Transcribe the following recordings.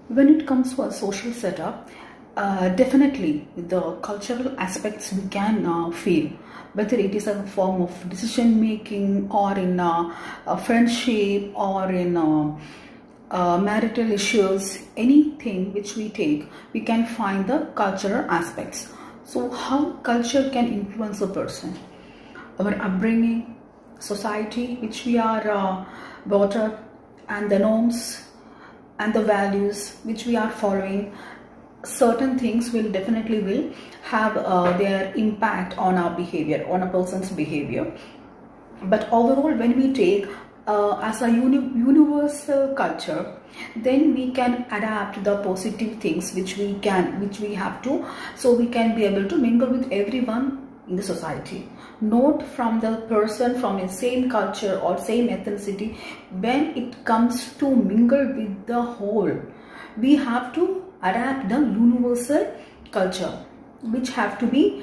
When it comes to a social setup, definitely the cultural aspects we can feel, whether it is a form of decision making or in a friendship or in marital issues, anything which we take, we can find the cultural aspects. So how culture can influence a person? Our upbringing, society which we are brought up, and the norms and the values which we are following. Certain things will definitely will have their impact on our behavior, on a person's behavior. But overall, when we take as a universal culture, then we can adapt the positive things which we have to, so we can be able to mingle with everyone in the society, not from the person from the same culture or same ethnicity. When it comes to mingle with the whole, we have to adapt the universal culture, which have to be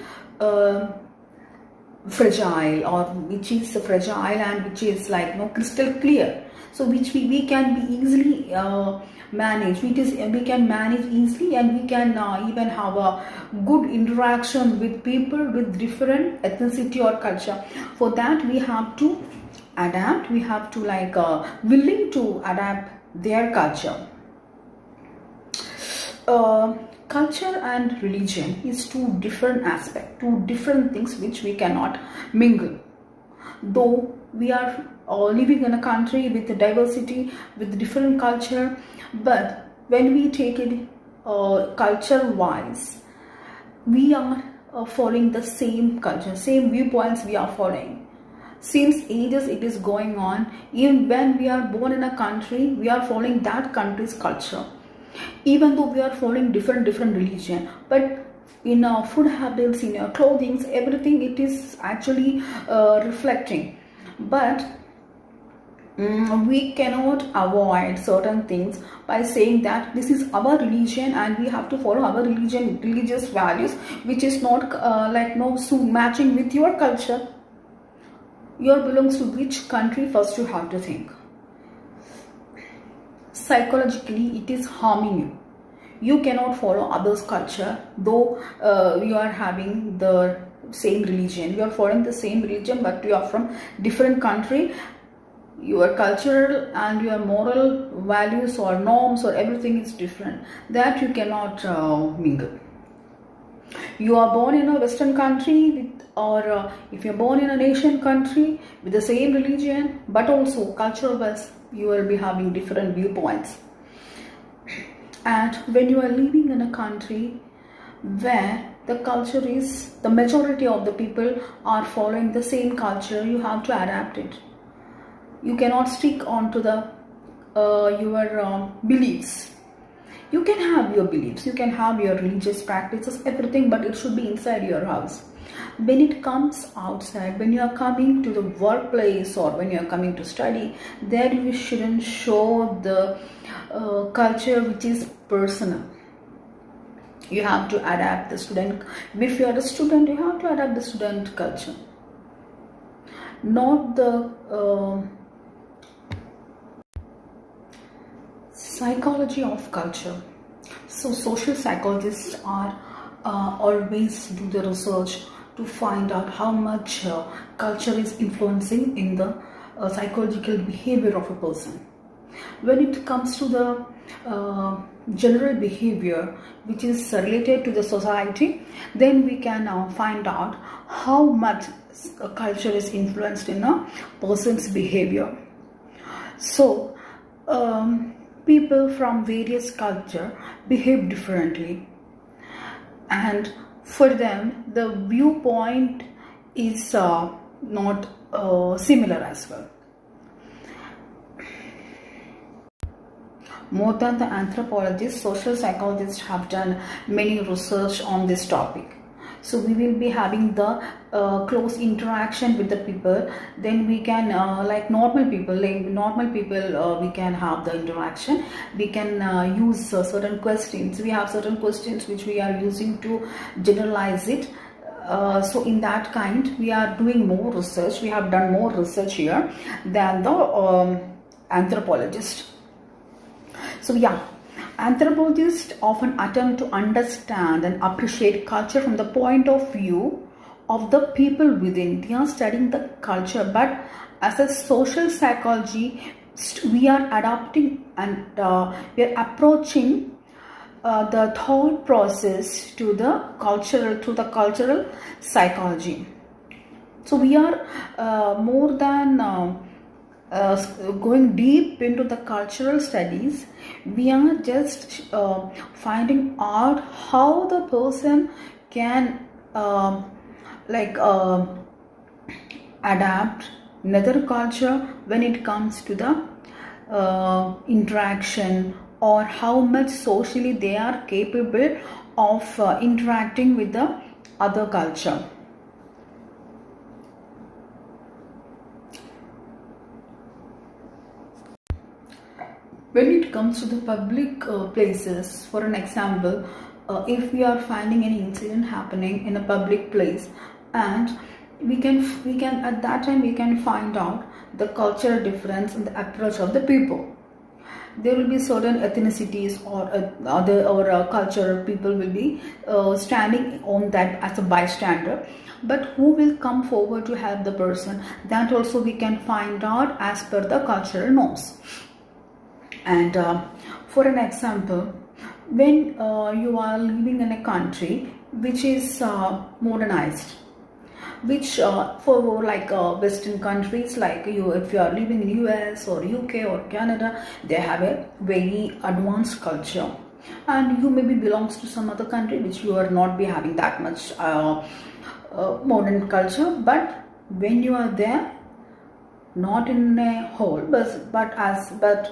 fragile, or which is fragile and which is like crystal clear, so which we can be easily manage. We can manage easily, and we can even have a good interaction with people with different ethnicity or culture. For that we have to adapt, we have to willing to adapt their culture. Culture and religion is two different aspects, two different things which we cannot mingle. Though we are living in a country with a diversity, with different culture, but when we take it culture wise, we are following the same culture, same viewpoints we are following. Since ages it is going on. Even when we are born in a country, we are following that country's culture. Even though we are following different religion, but in our food habits, in our clothing, everything, it is actually reflecting. But we cannot avoid certain things by saying that this is our religion and we have to follow our religious values, which is not so matching with your culture. You belongs to which country? First you have to think. Psychologically it is harming you. You cannot follow others' culture, though you are having the same religion, you are following the same religion, but you are from different country. Your cultural and your moral values or norms or everything is different, that you cannot mingle. You are born in a Western country or if you are born in an Asian country with the same religion, but also cultural wise you will be having different viewpoints. And when you are living in a country where the culture is, the majority of the people are following the same culture, you have to adapt it. You cannot stick on to the your beliefs. You can have your beliefs, you can have your religious practices, everything, but it should be inside your house. When it comes outside, when you are coming to the workplace or when you are coming to study, there you shouldn't show the culture which is personal. You have to adapt the student. If you are a student, you have to adapt the student culture, not the psychology of culture. So social psychologists are always do the research to find out how much culture is influencing in the psychological behavior of a person. When it comes to the general behavior which is related to the society, then we can find out how much culture is influenced in a person's behavior. So people from various culture behave differently, and for them the viewpoint is not similar as well. More than the anthropologists, social psychologists have done many research on this topic. So we will be having the close interaction with the people. Then we can like normal people, we can have the interaction. We can use certain questions. We have certain questions which we are using to generalize it. So in that kind, we are doing more research. We have done more research here than the anthropologist. So yeah, Anthropologists often attempt to understand and appreciate culture from the point of view of the people within. They are studying the culture, but as a social psychology, we are adapting and we are approaching the thought process to the cultural psychology. So we are more than going deep into the cultural studies. We are just finding out how the person can adapt another culture when it comes to the interaction, or how much socially they are capable of interacting with the other culture. When it comes to the public places, for an example, if we are finding any incident happening in a public place, and we can at that time we can find out the cultural difference in the approach of the people. There will be certain ethnicities or other cultural people will be standing on that as a bystander, but who will come forward to help the person, that also we can find out as per the cultural norms. And for an example, when you are living in a country which is modernized, which for like Western countries, like if you are living in US or UK or Canada, they have a very advanced culture, and you maybe belongs to some other country which you are not be having that much modern culture. But when you are there, not in a whole, but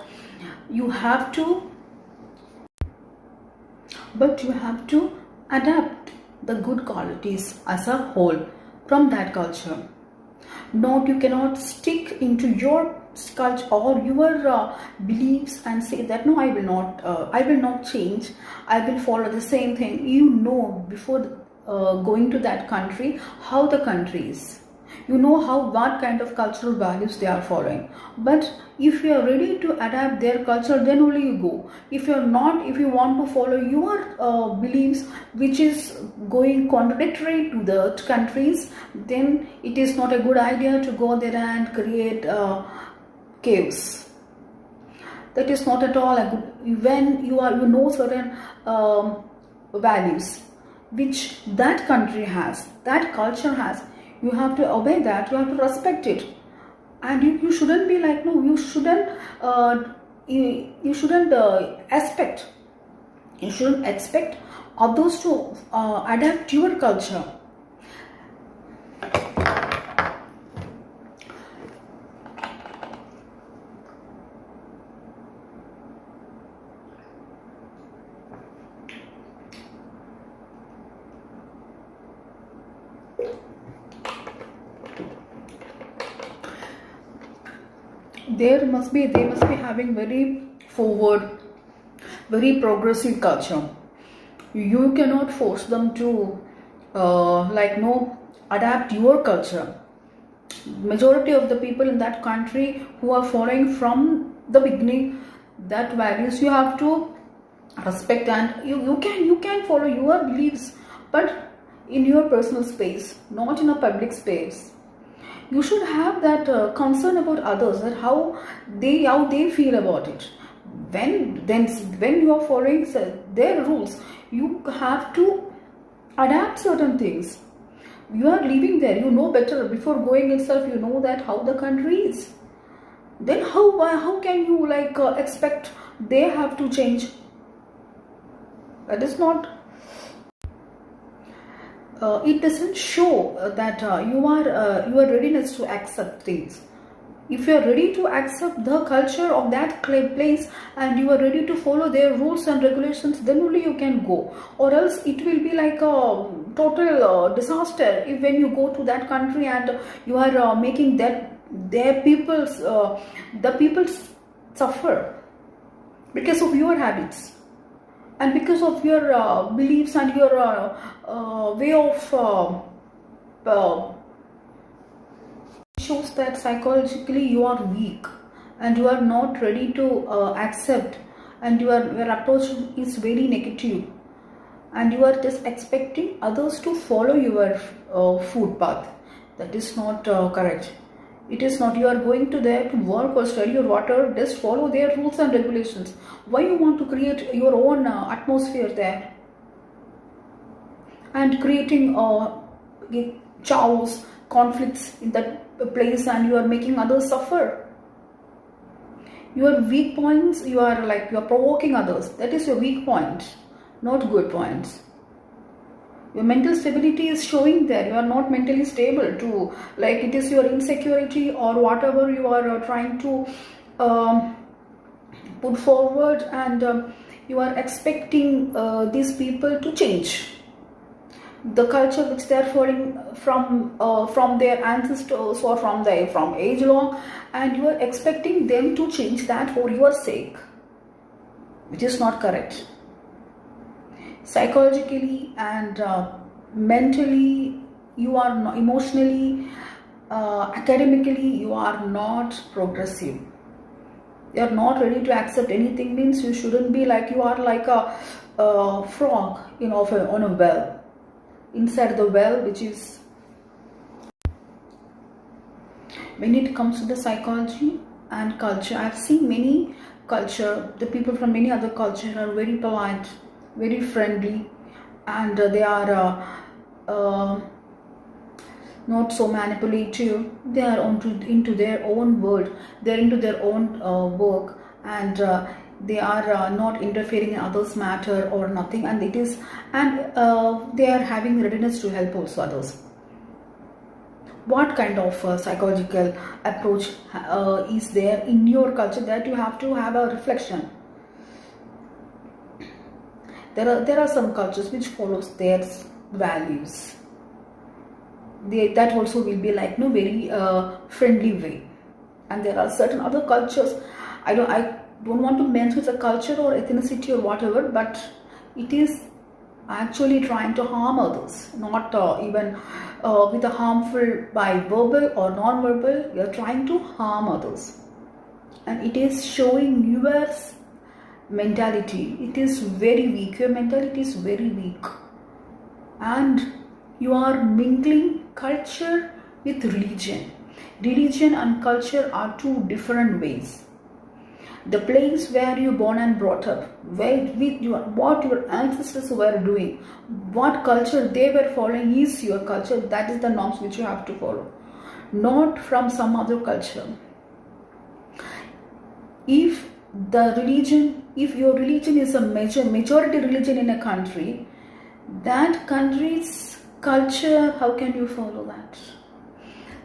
you have to adapt the good qualities as a whole from that culture. Not, you cannot stick into your culture or your beliefs and say that no, I will not change, I will follow the same thing. You know before going to that country how the country is, you know what kind of cultural values they are following. But if you are ready to adapt their culture, then only you go. If you are not, if you want to follow your beliefs which is going contradictory to the countries, then it is not a good idea to go there and create chaos. That is not at all a good. When you know certain values which that country has, that culture has, you have to obey that, you have to respect it. And you shouldn't be like, no, you shouldn't expect others to adapt your culture. They must be having very forward, very progressive culture. You cannot force them to adapt your culture. Majority of the people in that country who are following from the beginning that values, you have to respect, and you can follow your beliefs, but in your personal space, not in a public space. You should have that concern about others, that how they feel about it. When you are following their rules, you have to adapt certain things. You are living there, you know better. Before going itself, you know that how the country is. Then how can you expect they have to change? That is not. It doesn't show that your readiness to accept things. If you are ready to accept the culture of that place and you are ready to follow their rules and regulations, then only you can go. Or else it will be like a total disaster if when you go to that country and you are making the people suffer because of your habits and because of your beliefs and your way of shows that psychologically you are weak and you are not ready to accept and your approach is very negative, and you are just expecting others to follow your food path. That is not correct. It is not. You are going to there to work or study or whatever, just follow their rules and regulations. Why you want to create your own atmosphere there and creating chaos, conflicts in that place, and you are making others suffer? Your weak points, you are provoking others. That is your weak point, not good points. Your mental stability is showing there. You are not mentally stable to, it is your insecurity or whatever you are trying to put forward, and you are expecting these people to change the culture which they are following from their ancestors or from age long, and you are expecting them to change that for your sake, which is not correct. Psychologically and mentally, you are not, emotionally, academically, you are not progressive. You are not ready to accept anything. Means you shouldn't be you are like a frog on a well, inside the well, which is, when it comes to the psychology and culture, I've seen many culture, the people from many other cultures are very polite, very friendly, and they are not so manipulative. They are into their own world, they're into their own work, and they are not interfering in others' matter or nothing, and they are having readiness to help also others. What kind of psychological approach is there in your culture? That you have to have a reflection. There are some cultures which follows their values. That also will be very friendly way, and there are certain other cultures. I don't want to mention the culture or ethnicity or whatever, but it is actually trying to harm others, not even with a harmful by verbal or non-verbal. You are trying to harm others, and it is showing your mentality. It is very weak. Your mentality is very weak, and you are mingling culture with religion. Religion and culture are two different ways. The place where you born and brought up, what your ancestors were doing, what culture they were following is your culture. That is the norms which you have to follow, not from some other culture. If your religion is a majority religion in a country, that country's culture, how can you follow that?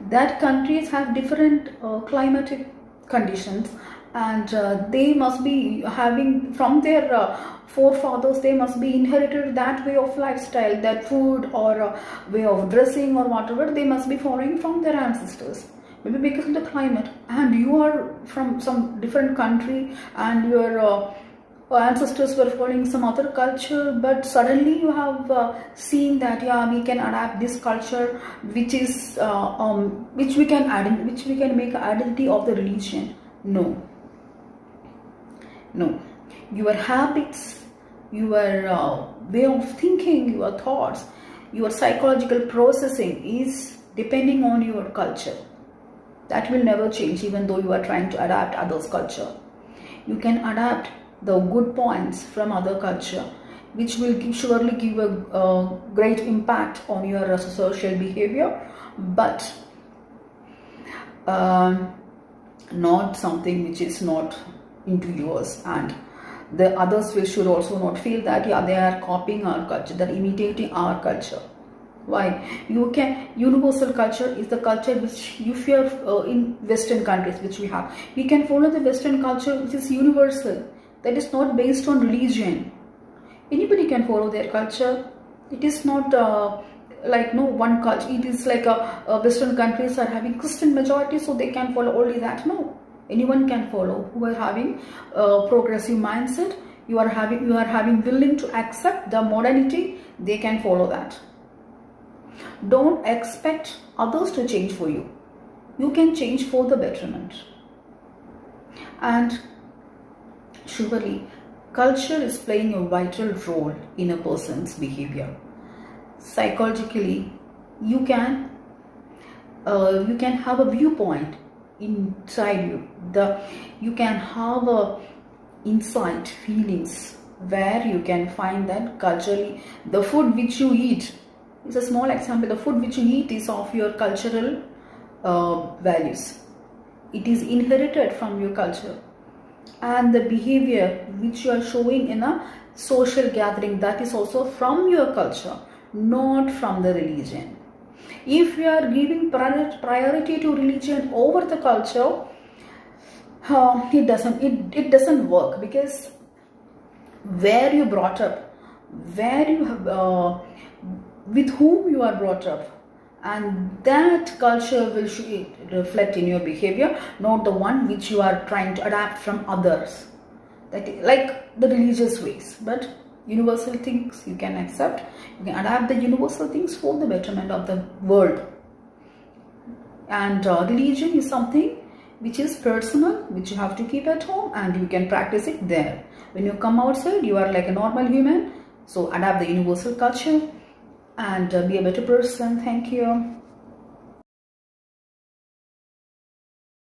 That countries have different climatic conditions, and they must be having from their forefathers, they must be inherited that way of lifestyle, that food or way of dressing or whatever, they must be following from their ancestors. Maybe because of the climate, and you are from some different country, and your ancestors were following some other culture, but suddenly you have seen that we can adapt this culture, which is which we can make an identity of the religion. No, your habits, your way of thinking, your thoughts, your psychological processing is depending on your culture. That will never change, even though you are trying to adapt others' culture. You can adapt the good points from other culture, which will surely give a great impact on your social behavior, but not something which is not into yours, and the others should also not feel that they are copying our culture, they're imitating our culture. Why? Universal culture is the culture which, if you are in Western countries, which we have, we can follow the Western culture, which is universal, that is not based on religion. Anybody can follow their culture. It is not no one culture. It is like Western countries are having Christian majority, so they can follow only that. No, anyone can follow who are having progressive mindset. You are having willing to accept the modernity. They can follow that. Don't expect others to change for you. You can change for the betterment. And surely Culture is playing a vital role in a person's behavior. Psychologically, you can have a viewpoint inside you. You can have a insight, feelings, where you can find that culturally the food which you eat is a small example. The food which you eat is of your cultural values. It is inherited from your culture. And the behavior which you are showing in a social gathering, that is also from your culture, not from the religion. If you are giving priority to religion over the culture, it doesn't work, because where you brought up, where you have with whom you are brought up, and that culture will reflect in your behavior, not the one which you are trying to adapt from others, like the religious ways. But universal things you can accept, you can adapt the universal things for the betterment of the world. And religion is something which is personal, which you have to keep at home, and you can practice it there. When you come outside, you are like a normal human, so adapt the universal culture and be a better person. Thank you.